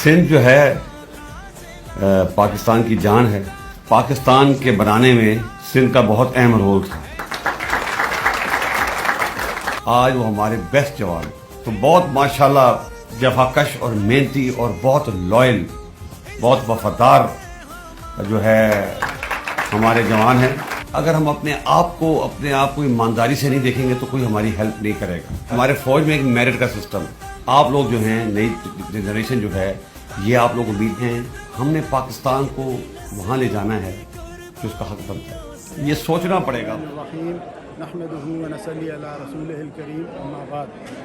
सिंध जो है पाकिस्तान की जान है। पाकिस्तान के बनाने में सिंध का बहुत अहम रोल था। आज वो हमारे बेस्ट जवान, तो बहुत माशाल्लाह जफाकश और मेहनती और बहुत लॉयल, बहुत वफादार जो है हमारे जवान हैं। अगर हम अपने आप को ईमानदारी से नहीं देखेंगे तो कोई हमारी हेल्प नहीं करेगा। हमारे फौज में एक मेरिट का सिस्टम है। आप लोग जो हैं, नई जनरेशन जो है, ये आप लोग उम्मीद हैं, हमने पाकिस्तान को वहाँ ले जाना है जो उसका हक बनता है। ये सोचना पड़ेगा।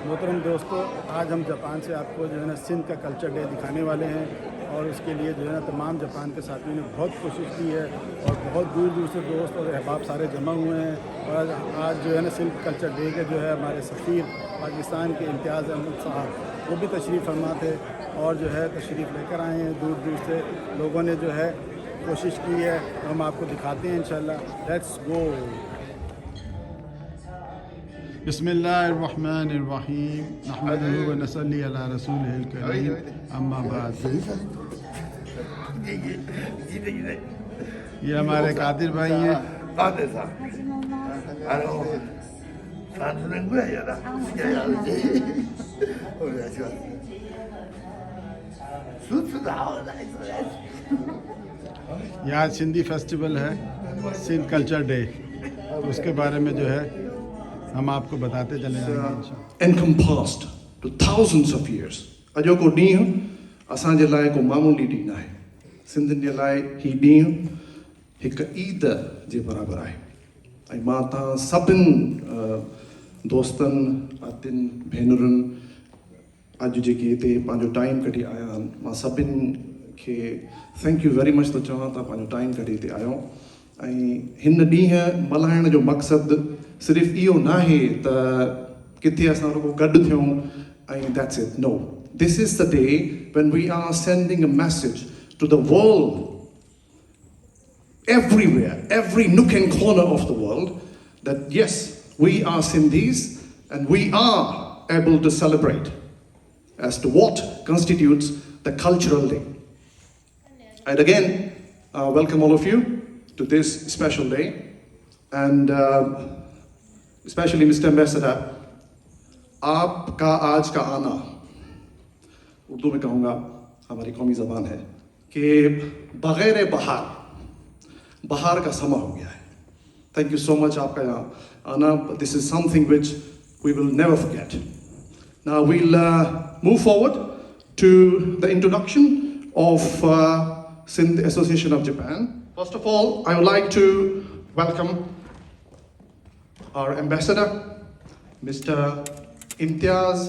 मोहतरम दोस्तों, आज हम जापान से आपको जो है ना सिंध का कल्चर डे दिखाने वाले हैं और उसके लिए जो है ना तमाम जापान के साथियों ने बहुत कोशिश की है और बहुत दूर दूर से दोस्त और अहबाब सारे जमा हुए हैं। और आज जो है ना सिंध कल्चर डे के जो है हमारे सफ़ीर पाकिस्तान के इम्तियाज़ अहमद साहब वो भी तशरीफ़ फरमा थे और जो है तशरीफ़ लेकर आए हैं। दूर दूर से लोगों ने जो है कोशिश की है, हम आपको दिखाते हैं इंशाल्लाह। Let's go. बिस्मिल्लाहिर्रहमानिर्रहीम, नहमदुहु व नसल्ली अला रसूलिहिल करीम, अम्मा बाद। ये हमारे कादिर भाई हैं। यहाँ सिंधी फेस्टिवल है, सिंध कल्चर डे, उसके बारे में जो है हम आपको बताते चले जाएंगे। Encompassed to thousands of years. अजो को ॾींहुं असांजे लाइ को मामूली ॾींहुं न आहे। सिंधियुनि जे लाइ ही ॾींहुं हिकु ईद जे बराबरि आहे। ऐं मां तव्हां सभिनि दोस्तनि, आतियुनि, भेनरुनि अॼु जेके हिते पंहिंजो टाइम कढी आया आहिनि, मां सभिनि खे थैंक यू वेरी मच थो चवां। तव्हां पंहिंजो टाइम कढी हिते आयो ऐं हिन ॾींहुं मल्हाइण जो मक़सदु सिर्फ़ु इहो न आहे त किथे असां रुगो गॾु थियूं ऐं that's it. No, this is the day when we are sending a message to the world, everywhere, every nook and corner of the world, that yes, we are Sindhis and we are able to celebrate as to what constitutes the cultural day. And again, welcome all of you to this special day, and especially Mr. Ambassador, आपका आज का आना, उर्दू में कहूँगा, हमारी कौमी ज़बान है कि बग़ैर बहार का समा हो गया है। Thank you so much आपका यहाँ आना. This is something which we will never forget. Now we'll move forward to the introduction of Sindh Association of Japan. First of all, I would like to welcome our ambassador, Mr. Imtiaz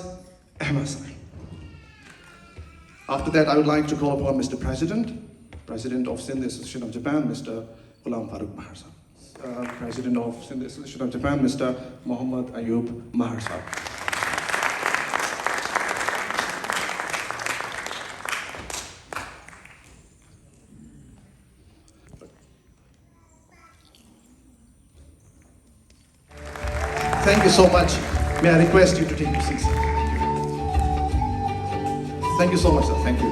Ahmed sir. After that, I would like to call upon Mr. President of Sindh Association of Japan, Mr. Ghulam Farooq Mahar sir. President of Sindh Association of Japan, Mr. Muhammad Ayub Mahar sir. Thank you so much. May I request you to take your seats? Thank you so much, sir. Thank you.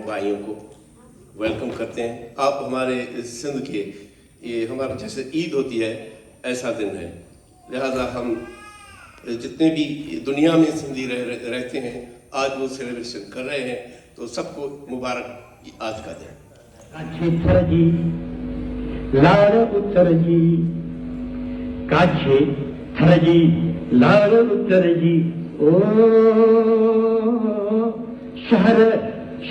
भाइयों को welcome करते हैं। आप हमारे सिंध के, ये हमारा जैसे ईद होती है ऐसा दिन है, लिहाजा हम जितने भी दुनिया में सिंधी रहते हैं आज वो सेलिब्रेशन कर रहे हैं तो सबको मुबारक आज का दिन। काछे थरजी लाड़ उतरजी, काछे थरजी लाड़ उतरजी, ओ शहर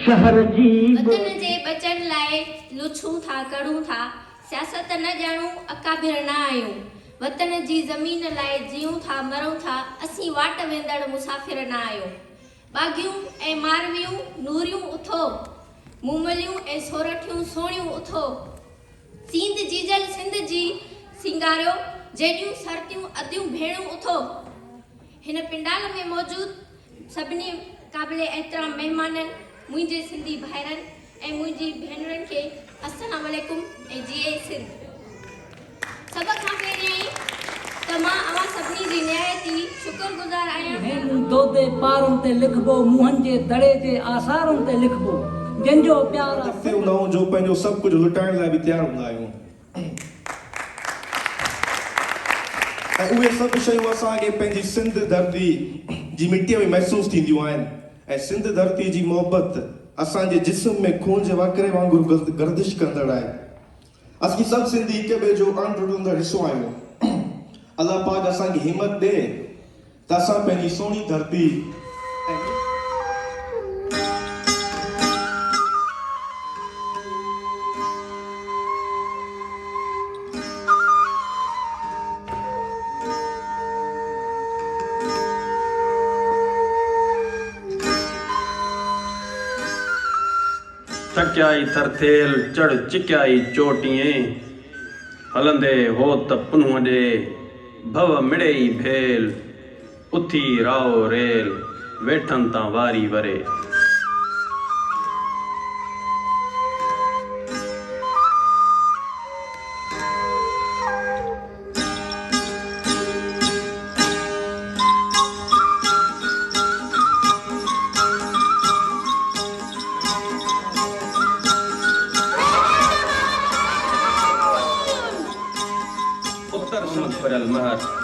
शहर जी। वतन जे बचण लाइ लुछूं था करूं था, सियासत न ॼाणूं अकाबिर न आहियूं। वतन जी ज़मीन लाइ जियूं था मरूं था, असीं वाट वेंदड़ मुसाफ़िर न आहियूं। बागियूं ऐं मारवियूं नूरियूं उथो, मूमलियूं ऐं सोरठियूं सोणियूं उथो। सींद जीजल सिंध जी सिंगारियो, जेॾियूं सरतियूं अदियूं भेणूं उथो। हिन पिंडाल में मौजूद सभिनी क़ाबिले एहतराम महिमाननि, मुंहिंजे सिंधी भाइरनि ऐं मुंहिंजी भेनरुनि खे अस्सलाम वालेकुम ऐं जीए सिंध। सभ खां पहिरीं त मां अवां सभिनी जी निहायती शुक्रगुज़ार आहियां। दोदे पारनि ते लिखबो, मुंहनि जे दड़े जे आसारनि ते लिखबो, जंहिंजो प्यार हूंदा आहियूं जो पंहिंजो सभु कुझु लुटाइण लाइ बि तयारु हूंदा आहियूं। ऐं उहे सभु शयूं असांखे पंहिंजी सिंध धरती जी मिटीअ में महसूसु थींदियूं आहिनि। ऐं सिंध धरती जी मोहबत असांजे जिस्म में खून जे वाकिरे वांगुरु गर्दिश कंदड़ आहे। असीं सभु सिंधी हिक ॿिए जो अण टुटंदड़ हिसो आहियूं। अलाह पाक असांखे हिमत ॾे त असां पंहिंजी सोणी धरती थकियाई थरथेल चढ़ चिकियाई चोटियें, हलंदे हो त पुन्ह ॾे भव मिड़ेई भेल, उथी राओ रेल वेठनि तां वारी वरे।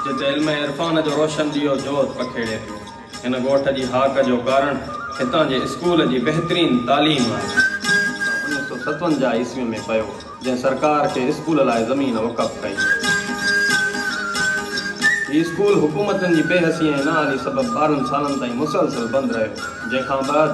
जिते इल्म इरफान जो रोशन दियो जोत पखेड़े पियो। हिन ॻोठ जी हाक जो कारण हितां जे स्कूल जी बहितरीन तालीम आहे। 1957 ईस्वी में पियो, जंहिं सरकार के स्कूल लाइ ज़मीन वक़फ़ कई। हीउ स्कूल हुकूमतनि जी बेहसी ऐं नाली सबबि 12 सालनि ताईं मुसलसिल बंदि रहियो, जंहिंखां बाद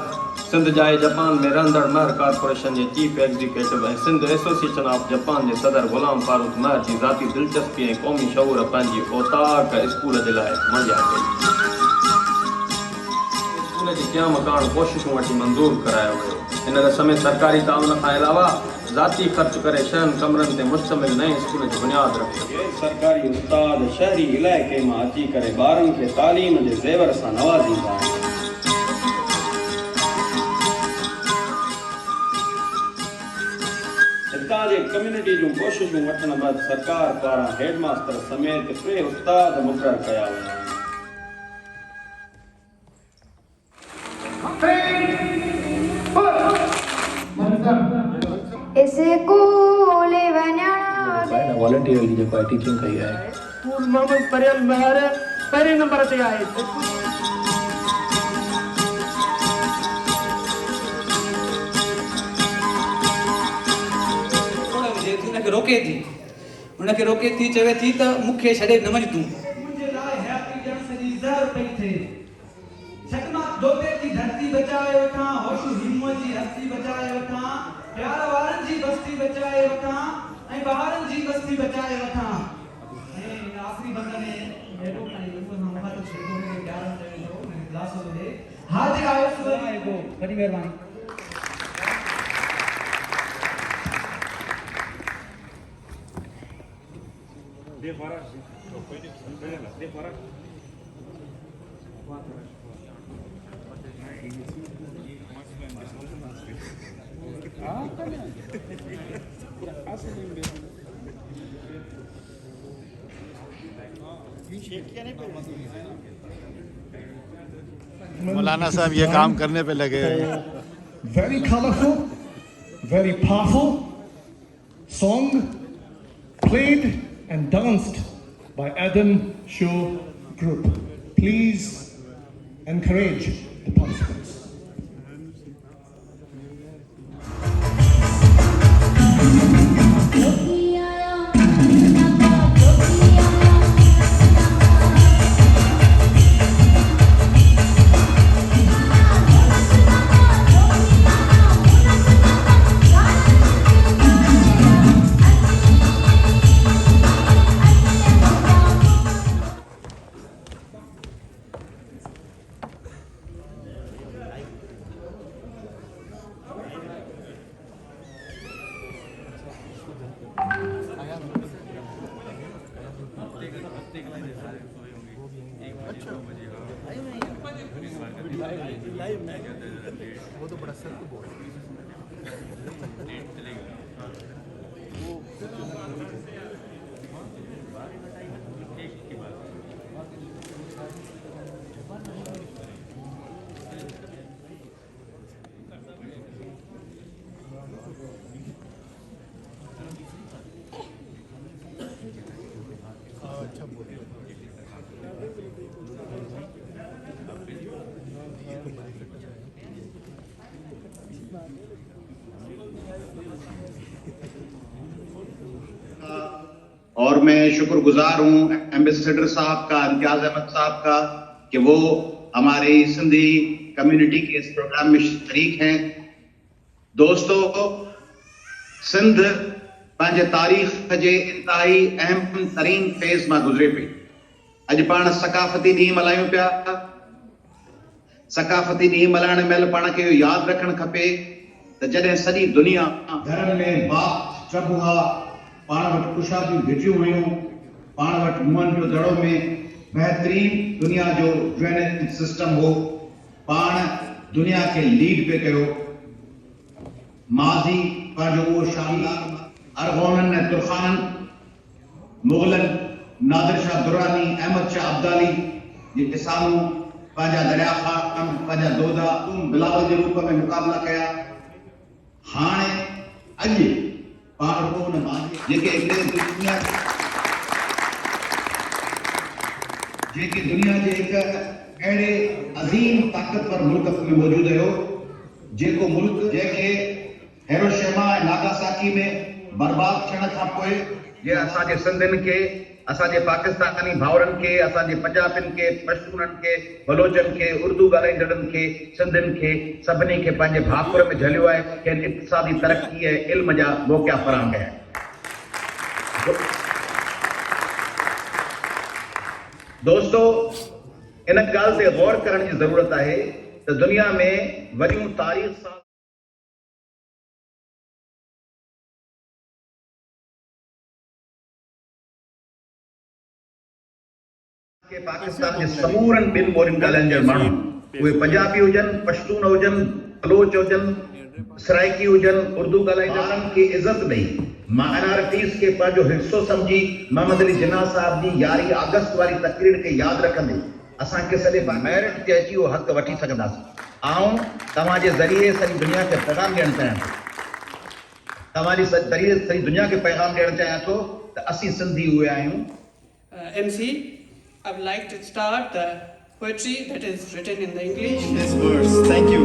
सिंध जाए जापान में रहंदड़ महर कॉर्पोरेशन जे चीफ एग्जीक्यूटिव ऐं सिंध एसोसिएशन ऑफ जापान जे सदर गुलाम फारूक महर जी ज़ाती दिलचस्पी ऐं क़ौमी शऊर पंहिंजी ओताक स्कूल जे लाइ मुहैया कई। स्कूल जी क़याम करण कोशिशूं वठी मंज़ूर करायो वियो। हिन रस्म सरकारी ताउन खां अलावा ज़ाती ख़र्च करे 6 कमरनि ते मुश्तमिल नए स्कूल जी बुनियाद रखी। सरकारी उस्ताद शहरी इलाइक़े मां अची करे ॿारनि खे तालीम जे ज़ेवर सां नवाज़ींदा आहिनि। हितां जे कम्युनिटी जूं कोशिशूं वठण बैदि सरकार पारां हेडमास्टर समेत 3 उस्ताद मुक़ररु कया विया। स्कूल वञण वॉलंटियर की जेको टीचिंग कई आहे। स्कूल मोहम्मद परियल महर पहिरें नंबर ते आहे। उनखे रोके थी चवे थी त मूंखे छॾे न वञ तूं। मुंहिंजे लाइ हयाती ॼण सॼी ज़हर पई थिए। छॾ मां दोते जी धरती बचाए वठां, होश हिम्मत जी हस्ती बचाए वठां, प्यार वारनि जी बस्ती बचाए वठां ऐं ॿारनि जी बस्ती बचाए वठां। ऐं आख़िरी बंद में हेॾो ताईं उहो मोहम्मद शेखो खे प्यार चवे थो ऐं ख़िलाफ़ ॾे हाज़िर आयो सुबह को वॾी महिरबानी। मौलाना साहब ये काम करने पे लगे हैं। Very colorful, very powerful song played and danced by Adam Show Group. Please encourage the participants. और मैं शुक्रगुजार हूं एम्बेसडर साहब का, इम्तियाज अहमद साहब का, कि वो हमारी सिंधी कम्युनिटी के इस प्रोग्राम में शरीक हैं। दोस्तों, सिंध पंहिंजे तारीख़ जे इंतहाई अहम तरीन फेज़ मां गुज़रे पई। अॼु पाण सकाफ़ती ॾींहुं मल्हायूं पिया। सकाफ़ती ॾींहुं मल्हाइण महिल पाण खे इहो यादि रखणु खपे त जॾहिं सॼी दुनिया घरनि में बाप चब हुआ, पाण वटि कुशादियूं घिटियूं हुयूं, पाण वटि मुंहनि जो दड़ो में बहितरीन दुनिया जो ड्रेनेज सिस्टम हो, पाण दुनिया खे लीड पे कयो। माज़ी पंहिंजो उहो शानदार अरगोननि ऐं तुर्खाननि, मुग़लनि, नादिर शाह दुर्रानी, अहमद शाह अब्दाली जे साम्हूं पंहिंजा दरिया खान, पंहिंजा दोदा बिलावल जे रूप में मुक़ाबला कया। हाणे अॼु पाण को न मांझे जेके दुनिया जे हिकु अहिड़े अज़ीम ताक़तवर मुल्क में मौजूद हो, जेको मुल्क जंहिंखे हिरोशिमा ऐं नागासाकी में बर्बाद थियण खां पोइ जे असांजे सिंधियुनि खे, असांजे पाकिस्तानी भाउरनि खे, असांजे पंजाबियुनि खे, पश्तूननि खे, बलोचनि खे, उर्दू ॻाल्हाईंदड़नि खे, सिंधियुनि खे, सभिनी खे पंहिंजे भाकुर में झलियो आहे, खेनि इक़्तिसादी तरक़ी ऐं इल्म जा मौक़िया फराहम कया। दोस्तों, इन ॻाल्हि ते गौर करण जी ज़रूरत आहे त दुनिया में वॾियूं तारीख़ के पाकिस्तान जे समूरनि ॿिनि ॿोलियुनि ॻाल्हाईंदड़ माण्हू, उहे पंजाबी हुजनि, पश्तून हुजनि, बलोच हुजनि, सराइकी हुजनि, उर्दू ॻाल्हाईंदड़नि खे इज़त ॾेई माइनॉरिटीज़ खे पंहिंजो हिस्सो सम्झी मोहम्मद अली जिन्ना साहब जी 11 अगस्त वारी तकरीर खे यादि रखंदे असांखे सॼे मेरिट ते अची उहो हक़ वठी सघंदासीं। आऊं तव्हांजे ज़रिए सॼी दुनिया खे पैगाम ॾियणु चाहियां थो, तव्हांजे ज़रिए सॼी दुनिया खे पैगाम ॾियणु चाहियां थो त असीं सिंधी उहे आहियूं। MC, I would like to start the poetry that is written in the English. This verse, thank you.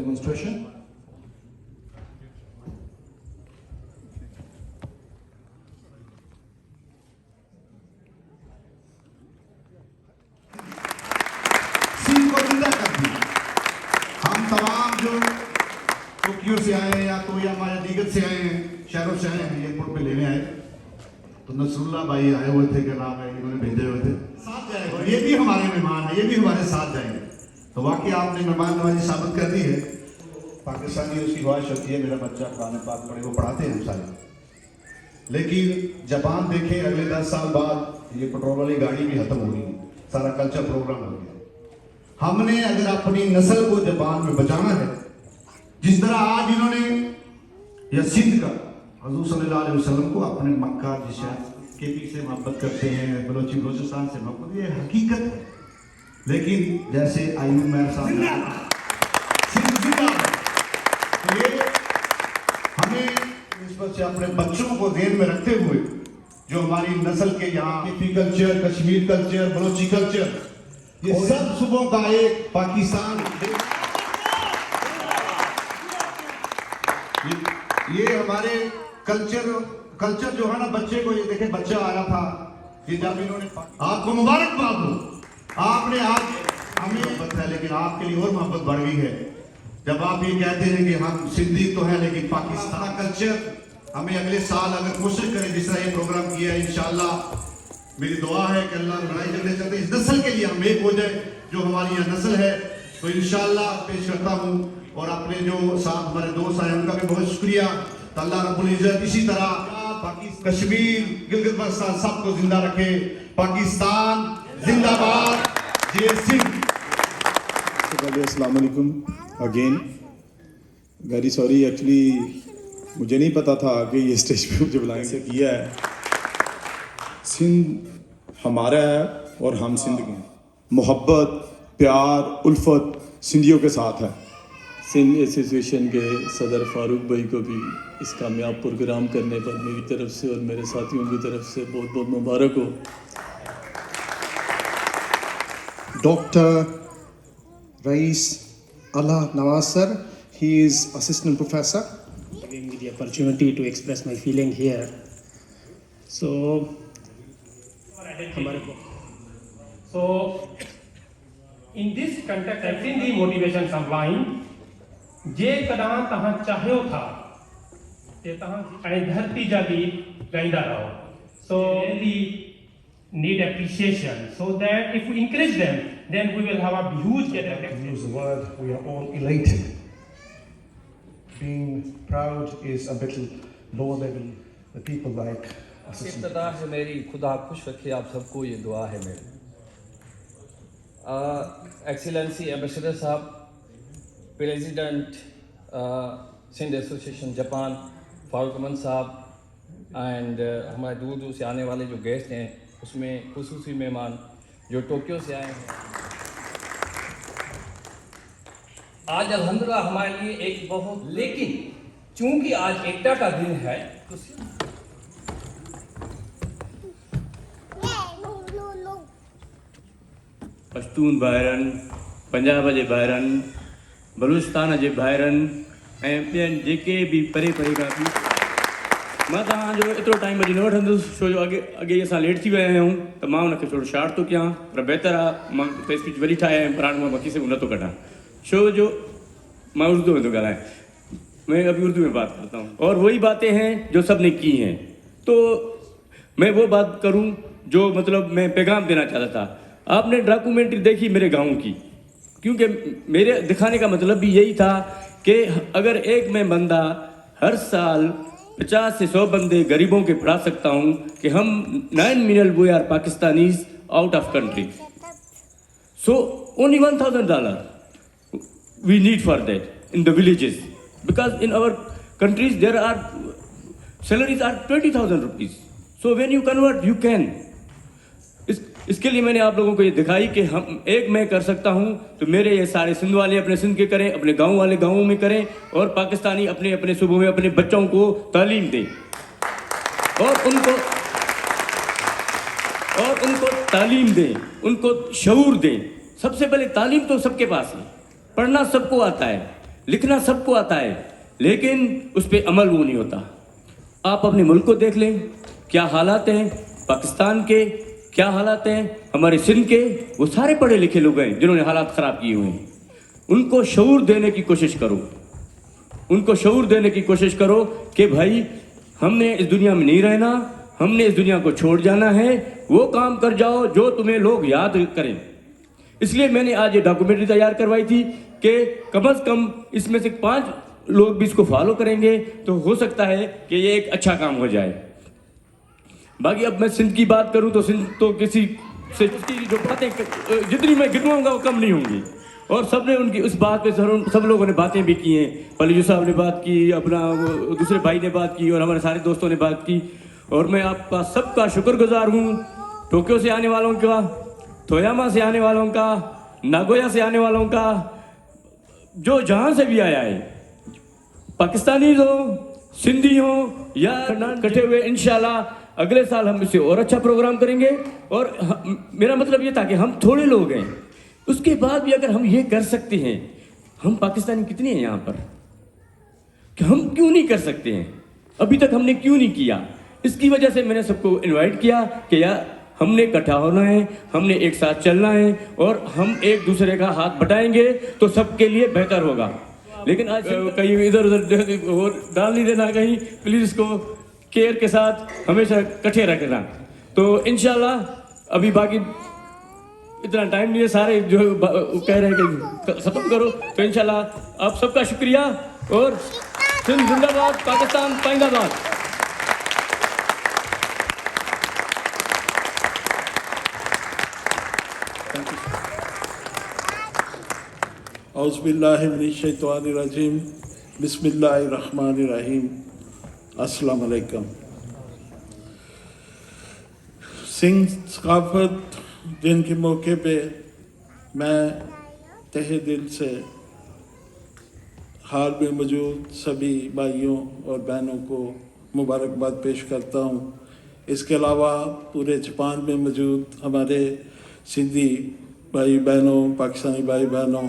demonstration. Scene को जिंदा कर दिया। हम तमाम जो टोक्यो से आए हैं या तो या मायादीगत से आए हैं, शहरों से आए हैं, एयरपोर्ट पे लेने आए, तो नसरुल्लाह भाई आए हुए थे, क्या नाम है, इन्होंने भेजे हुए थे, साथ जाएंगे और ये भी हमारे मेहमान है, ये भी हमारे साथ जाएंगे। तो वाकई आपने मेहमान नवाजी साबित कर दी है। पाकिस्तानी उसकी ख्वाहिश होती है मेरा बच्चा कुरान पाक पढ़े, वो पढ़ाते हैं हम सारे। लेकिन जापान देखें, अगले 10 साल बाद ये पेट्रोल वाली गाड़ी भी खत्म होगी, सारा कल्चर प्रोग्राम हो गया। हमने अगर अपनी नस्ल को जापान में बचाना है, जिस तरह आज इन्होंने या सिंध का हजूर सल्लल्लाहु अलैहि वसल्लम को अपने मक्का जिसे केपी से मोहब्बत करते हैं, बलोचिस्तान से मोहब्बत, ये हकीकत है। लेकिन जैसे आयुब मेहर साहब सिंध जिंदाबाद, तो ये हमें इस वजह से अपने बच्चों को ध्यान में रखते हुए जो हमारी नस्ल के यहाँ KP culture, Kashmir culture, Balochi culture, ये सब सुबह का एक पाकिस्तान, ये हमारे कल्चर जो है ना, बच्चे को ये देखे, बच्चा आया था, ये जब इन्होंने, आपको मुबारकबाद हो, आपने आज हमें मोहब्बत है, लेकिन आपके लिए और मोहब्बत बढ़ गई है जब आप ये कहते हैं कि हम सिंधी तो हैं लेकिन पाकिस्तान कल्चर हमें अगले साल अगर कोशिश करें जिस तरह ये प्रोग्राम किया है, इंशाल्लाह मेरी दुआ है कि अल्लाह लड़ाई झगड़े चलते इस नस्ल के लिए हम एक हो जाए जो हमारी यहाँ नस्ल है। तो इंशाल्लाह पेश करता हूँ और अपने जो साथ हमारे दोस्त आए उनका भी बहुत शुक्रिया। तो अल्लाह रब्बुल इज्जत इसी तरह कश्मीर, गिलगित बल्तिस्तान सबको जिंदा रखे। पाकिस्तान जिंदाबाद। जय सिंह। अस्सलाम वालेकुम अगेन। वेरी सॉरी, एक्चुअली मुझे नहीं पता था कि ये स्टेज पे मुझे बुलाने से किया है। सिंध हमारा है और हम सिंध के हैं। मोहब्बत, प्यार, उल्फत सिंधियों के साथ है। सिंध एसोसिएशन के सदर फारूक भाई को भी इस कामयाब प्रोग्राम करने पर मेरी तरफ से और मेरे साथियों की तरफ से बहुत बहुत मुबारक हो। Doctor Rais Allah Nawaz sir, he is assistant professor. Giving me the opportunity to express my feeling here. So, in this context, I've seen the motivation sublime. जे कदा तहां चाहियो था ते तहां ऐं धरती जा भी गाईंदा रहो। So really need appreciation so that if we encourage them, then we will have a huge get effect. Use the word, we are all elated. Being proud is a bit lower level. The people like इब्तिदा है मेरी, खुदा खुश रखे आप सबको, ये दुआ है मेरी। एक्सीलेंसी एम्बेसडर साहब, president Sindh association Japan Farooq Aman साहब, एंड हमारे दूर दूर से आने वाले जो गेस्ट हैं, उसमें खुसूसी मेहमान जो टोक्यो से आए हैं। आज अल्हम्दुलिल्लाह हमारे लिए एक बहुत, लेकिन चूंकि आज एकता का दिन है तो पश्तून ॿाहिरनि, पंजाब जे ॿाहिरनि, बलूचिस्तान जे ॿाहिरनि ऐं ॿियनि जेके बि परे परे खां बि, मां तव्हांजो एतिरो टाइम अॼु न वठंदुसि छो जो अॻे असां लेट थी विया आहियूं, त मां हुनखे थोरो शार्ट थो कयां, पर बहितर आहे मां स्पीच वरी ठाहियां ऐं पर मां बाक़ी से नथो कढां छो जो मैं उर्दू में तो गाना है, मैं अभी उर्दू में बात करता हूँ और वही बातें हैं जो सब ने की हैं। तो मैं वो बात करूँ जो मतलब मैं पैगाम देना चाहता था। आपने डॉक्यूमेंट्री देखी मेरे गांव की, क्योंकि मेरे दिखाने का मतलब भी यही था कि अगर एक मैं बंदा हर साल 50 से 100 बंदे गरीबों के पढ़ा सकता हूँ कि हम 9 million we are Pakistanis out of country, so only $1,000 we need for that in the villages, because in our countries there are salaries are 20,000 rupees, so when you convert you can। इसके लिए मैंने आप लोगों को ये दिखाई कि हम एक मैं कर सकता हूँ, तो मेरे ये सारे सिंध वाले अपने सिंध के करें, अपने गांव वाले गांवों में करें, और पाकिस्तानी अपने अपने सूबों में अपने बच्चों को तालीम दें और उनको तालीम दें, उनको शऊर दें। सबसे पहले तालीम तो सबके पास है, पढ़ना सबको आता है, लिखना सबको आता है, लेकिन उस पर अमल वो नहीं होता। आप अपने मुल्क को देख लें, क्या हालात हैं पाकिस्तान के, क्या हालात हैं हमारे सिंध के। वो सारे पढ़े लिखे लोग हैं जिन्होंने हालात ख़राब किए हुए हैं। उनको शऊर देने की कोशिश करो, उनको शऊर देने की कोशिश करो कि भाई हमने इस दुनिया में नहीं रहना, हमने इस दुनिया को छोड़ जाना है। वो काम कर जाओ जो तुम्हें लोग याद करें। इसलिए मैंने आज ये डॉक्यूमेंट्री तैयार करवाई थी कि कम से कम इसमें से 5 लोग भी इसको फॉलो करेंगे तो हो सकता है कि ये एक अच्छा काम हो जाए। बाकी अब मैं सिंध की बात करूं तो सिंध तो किसी से उसकी जो बातें जितनी मैं गिनवाऊंगा वो कम नहीं होंगी। और सबने उनकी उस बात पे सब लोगों ने बातें भी की हैं। पलीजू साहब ने बात की, अपना दूसरे भाई ने बात की और हमारे सारे दोस्तों ने बात की। और मैं आपका सबका शुक्रगुजार हूँ, टोक्यो से आने वालों का, तोयामा से आने वालों का, नागोया से आने वालों का, जो जहाँ से भी आया है, पाकिस्तानी हो, सिंधी हो या इकट्ठे हुए, इंशाल्लाह अगले साल हम इससे और अच्छा प्रोग्राम करेंगे। और मेरा मतलब ये था कि हम थोड़े लोग हैं, उसके बाद भी अगर हम ये कर सकते हैं, हम पाकिस्तानी कितने हैं यहाँ पर, कि हम क्यों नहीं कर सकते हैं? अभी तक हमने क्यों नहीं किया? इसकी वजह से मैंने सबको इनवाइट किया कि यार हमने इकट्ठा होना है, हमने एक साथ चलना है और हम एक दूसरे का हाथ बटाएंगे तो सबके लिए बेहतर होगा। लेकिन आज कहीं इधर उधर और डाल नहीं देना कहीं, प्लीज़ इसको केयर के साथ हमेशा इकट्ठे रखना। तो इंशाल्लाह अभी बाकी इतना टाइम नहीं है, सारे जो कह रहे हैं कि खत्म करो, तो इंशाल्लाह आप सबका शुक्रिया। और सिंध जिंदाबाद, पाकिस्तान पाइंदाबाद। औज़ुबिल्लाहिमिनश्शैतानिर्रजीम, बिस्मिल्लाहिर्रहमानिर्रहीम, अस्सलाम वालेकुम। सिंध सकाफत दिन के मौके पे मैं तहे दिल से हाल में मौजूद सभी भाइयों और बहनों को मुबारकबाद पेश करता हूँ। इसके अलावा पूरे जापान में मौजूद हमारे सिंधी भाई बहनों, पाकिस्तानी भाई बहनों,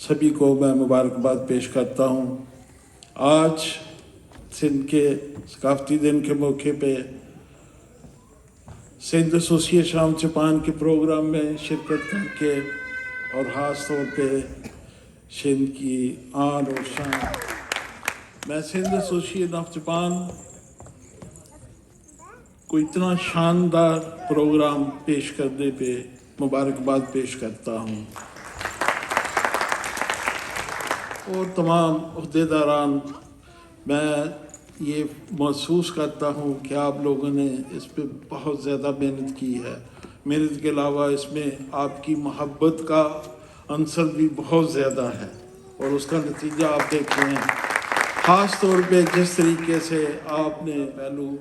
सभी को मैं मुबारकबाद पेश करता हूँ। आज सिंध के सकाफती दिन के मौके पे सिंध एसोसिएशन ऑफ जापान के प्रोग्राम में शिरकत करके और ख़ास तौर पे सिंध की आन और शान, मैं सिंध एसोसिएशन ऑफ जापान को इतना शानदार प्रोग्राम पेश करने पे मुबारकबाद पेश करता हूँ। और तमाम अहदेदारान, मैं ये महसूस करता हूँ कि आप लोगों ने इस पे बहुत ज़्यादा मेहनत की है। मेहनत के अलावा इसमें आपकी मोहब्बत का अंसर भी बहुत ज़्यादा है और उसका नतीजा आप देखते हैं। ख़ास तौर पे जिस तरीके से आपने पहलू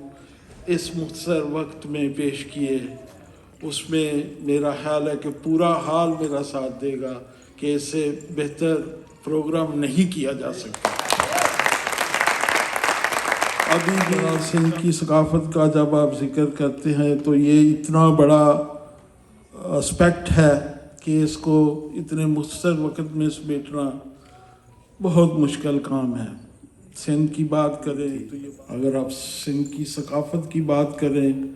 इस मुख्तसर वक्त में पेश किए, उसमें मेरा ख्याल है कि पूरा हाल मेरा साथ देगा कि इससे बेहतर प्रोग्राम नहीं किया जा सकता। अभी भी सिंध की सकाफत का जब आप जिक्र करते हैं तो ये इतना बड़ा एस्पेक्ट है कि इसको इतने मुख्तसर वक्त में समेटना बहुत मुश्किल काम है। सिंध की बात करें तो ये, अगर आप सिंध की सकाफत की बात करें,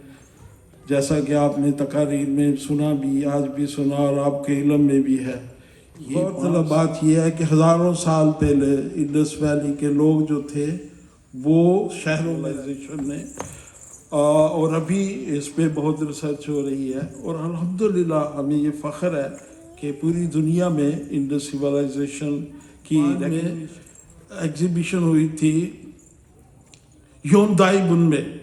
जैसा कि आपने तकारीर में सुना भी, आज भी सुना और आपके इल्म में भी है, गौरतलब बात यह है कि हज़ारों साल पहले इंडस वैली के लोग जो थे वो शहरोलाइजेशन ने और अभी इस पे बहुत रिसर्च हो रही है और अल्हम्दुलिल्लाह हमें ये फ़ख्र है कि पूरी दुनिया में इंडस सिविलाइजेशन की एग्जीबिशन हुई थी योंदाइबुन में।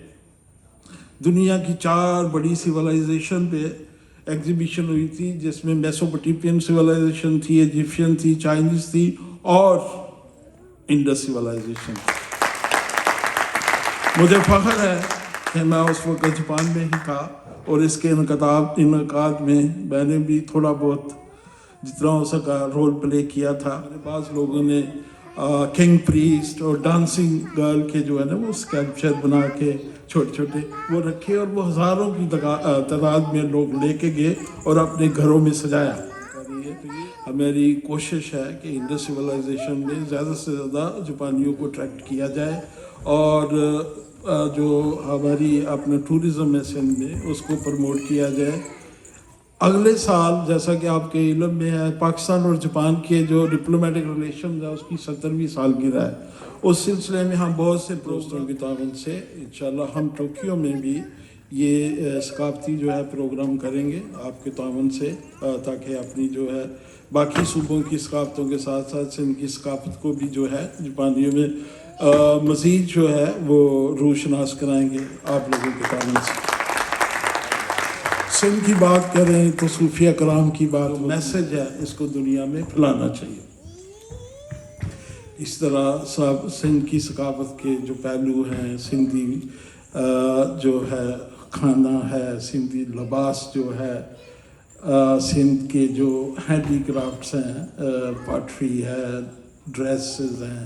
दुनिया की 4 बड़ी सिविलाइजेशन पे एग्जीबिशन हुई थी, जिसमें मेसोपोटामियन सिविलाइजेशन थी, इजिप्शियन थी, चाइनीज़ थी और इंडस सिविलाइजेशन। मुझे फ़ख्र है कि मैं उस वक्त जापान में ही था और इसके इनकाद में मैंने भी थोड़ा बहुत जितना हो सका रोल प्ले किया था। बाज़ लोगों ने किंग प्रीस्ट और डांसिंग गर्ल के जो है ना वो स्कल्पचर बना के छोटे छोटे वो रखे और वो हज़ारों की तादाद में लोग लेके गए और अपने घरों में सजाया। हमारी कोशिश है कि इंडस सिविलाइजेशन में ज़्यादा से ज़्यादा जापानियों को अट्रैक्ट किया जाए और जो हमारी अपना टूरिज़्म है सिंध में उसको प्रमोट किया जाए। अगले साल जैसा कि आपके इल्म में है, पाकिस्तान और जापान के जो डिप्लोमेटिक रिलेशन है उसकी 70वीं सालगिरह है। उस सिलसिले में हम बहुत से दोस्तों की तावन से इंशाल्लाह हम टोक्यो में भी ये सकाफती जो है प्रोग्राम करेंगे आपके तावन से, ताकि अपनी जो है बाकी सूबों की सकाफतों के साथ साथ सिंध की सकाफत को भी जो है जापानियों में मज़ीद जो है वो रूशनास कराएंगे आप लोगों के तावन से। सिंध की बात करें तो सूफिया कलाम की बात मैसेज है, इसको दुनिया में फैलाना चाहिए। इस तरह सब सिंध की सकाफत के जो पहलू हैं, सिंधी जो है खाना है, सिंधी लिबास जो है, सिंध के जो हैंडीक्राफ्ट्स हैं, पॉटरी है, ड्रेसेस हैं,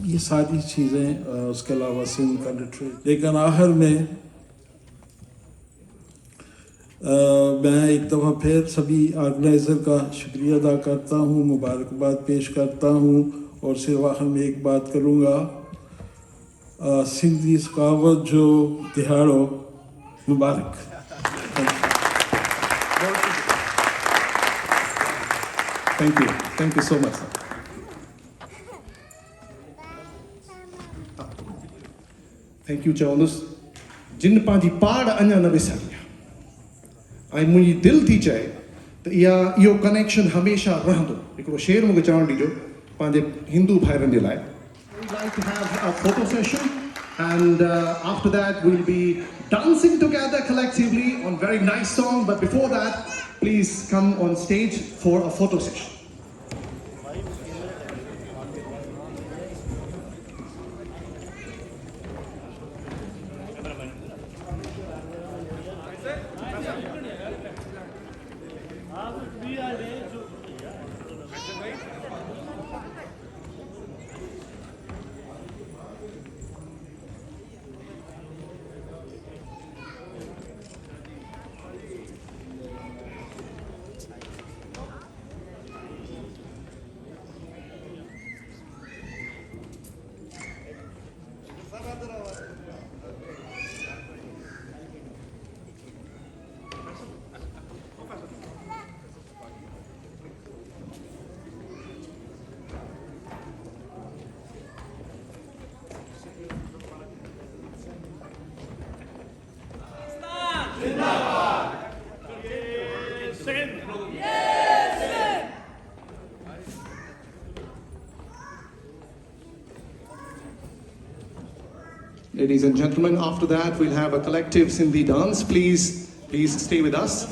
ये सारी चीज़ें, उसके अलावा सिंध का लिटरेचर। लेकिन आखिर में मैं एक दफ़ा फिर सभी ऑर्गेनाइज़र का शुक्रिया अदा करता हूँ, मुबारकबाद पेश करता हूँ और सिर्फ आखिर में एक बात करूँगा, सिंधी सकावत जो दिहाड़ो मुबारक। Thank you so much. Thank you चवंदुसि जिन पंहिंजी पाड़ अञा न विसारी आहे ऐं मुंहिंजी दिलि थी चए त इहो कनेक्शन हमेशह रहंदो। हिकिड़ो शेर मूंखे चवणु ॾिजो पंहिंजे हिंदू भाइरनि जे लाइ। We'd like to have a photo session and after that we'll be dancing together collectively on very nice song, but before that please come on stage for a photo session. Ladies and gentlemen, after that we'll have a collective Sindhi dance. Please stay with us.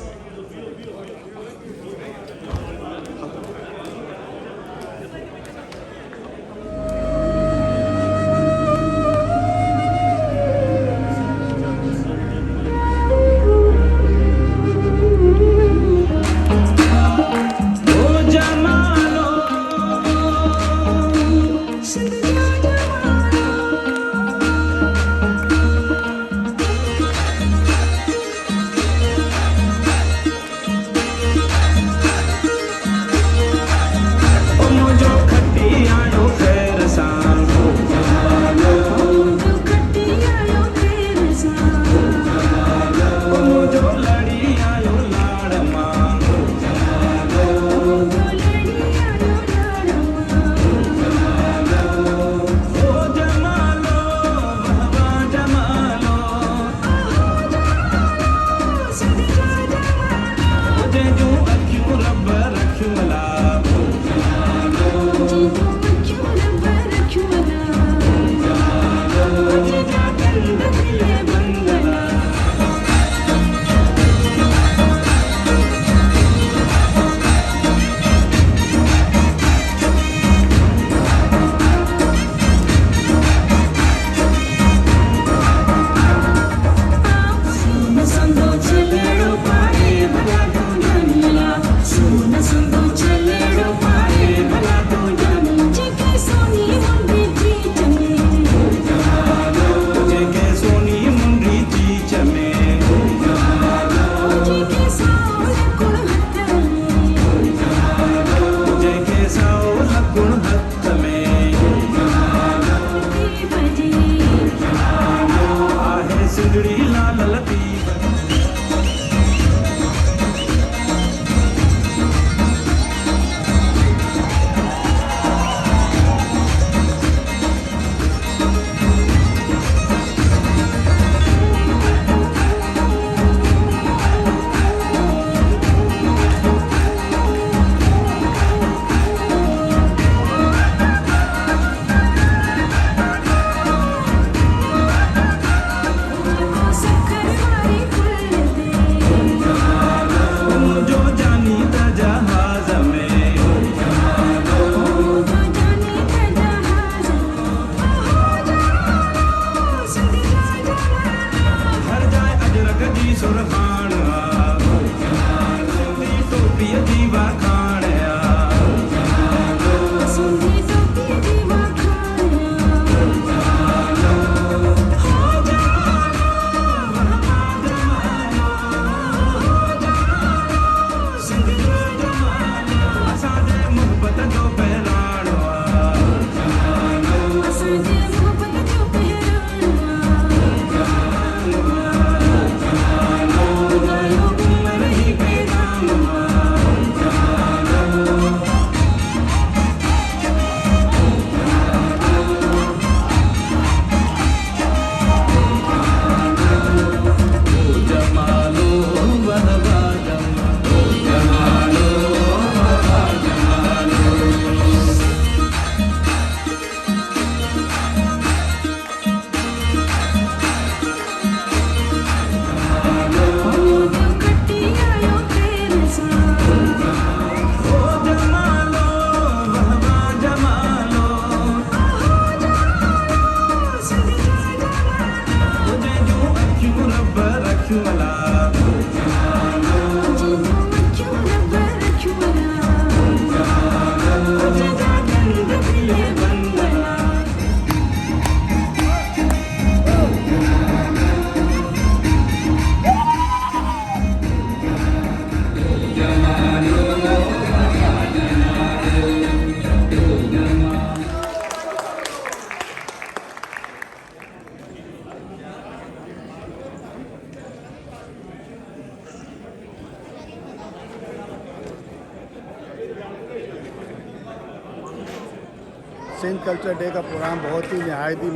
Sindh culture day का program बहुत ही नहायत ही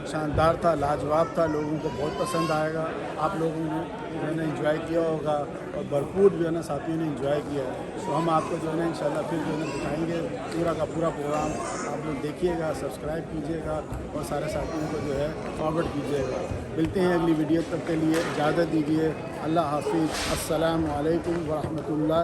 शानदार था, लाजवाब था, लोगों को बहुत पसंद आएगा। आप लोगों ने जो है ना इंजॉय किया होगा और भरपूर जो है ना साथियों ने इंजॉय किया है। तो हम आपको जो है ना इंशाल्लाह फिर जो है ना दिखाएंगे पूरा का पूरा प्रोग्राम। आप लोग देखिएगा, सब्सक्राइब कीजिएगा और सारे साथियों को जो है फॉरवर्ड कीजिएगा। मिलते हैं अगली वीडियो तक के लिए, इजाज़त दीजिए। अल्लाह हाफिज़। अस्सलामु अलैकुम व रहमतुल्लाह।